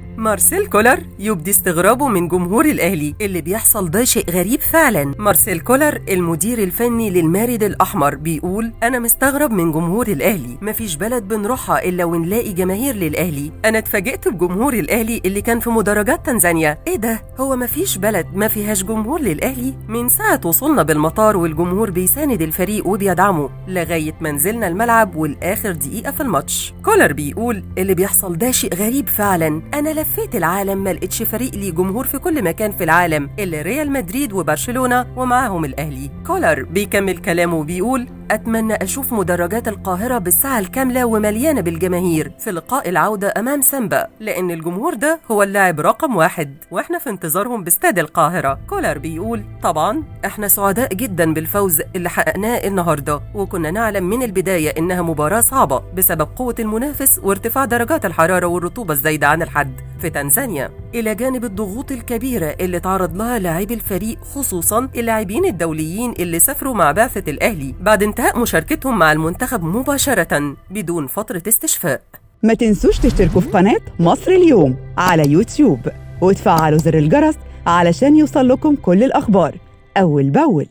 مارسيل كولر يبدي استغرابه من جمهور الأهلي. اللي بيحصل ده شيء غريب فعلا. مارسيل كولر المدير الفني للمارد الأحمر بيقول: أنا مستغرب من جمهور الأهلي، مفيش بلد بنروحها إلا ونلاقي جماهير للأهلي. أنا اتفاجئت بجمهور الأهلي اللي كان في مدرجات تنزانيا. إيه ده؟ هو مفيش بلد ما فيهاش جمهور للأهلي؟ من ساعة وصلنا بالمطار والجمهور بيساند الفريق وبيدعمه لغاية ما نزلنا الملعب والآخر دقيقة في الماتش. كولر بيقول: اللي بيحصل ده شيء غريب فعلا. أنا لفيت العالم ما لقيتش فريق ليه جمهور في كل مكان في العالم إلا ريال مدريد وبرشلونة ومعاهم الأهلي. كولر بيكمل كلامه وبيقول: أتمنى أشوف مدرجات القاهرة بالساعة الكاملة ومليانة بالجماهير في لقاء العودة أمام سامبا، لأن الجمهور ده هو اللاعب رقم 1 وإحنا في انتظارهم باستاد القاهرة. كولر بيقول: طبعا إحنا سعداء جدا بالفوز اللي حققناه النهاردة، وكنا نعلم من البداية إنها مباراة صعبة بسبب قوة المنافس وارتفاع درجات الحرارة والرطوبة الزايدة عن الحد في تنزانيا، إلى جانب الضغوط الكبيرة اللي تعرض لها لاعبي الفريق، خصوصا اللاعبين الدوليين اللي سافروا مع بعثة الأهلي بعد انتهاء مشاركتهم مع المنتخب مباشرة بدون فترة استشفاء. ما تنسوش تشتركوا في قناة مصر اليوم على يوتيوب وتفعلوا زر الجرس علشان يوصل لكم كل الأخبار أول بأول.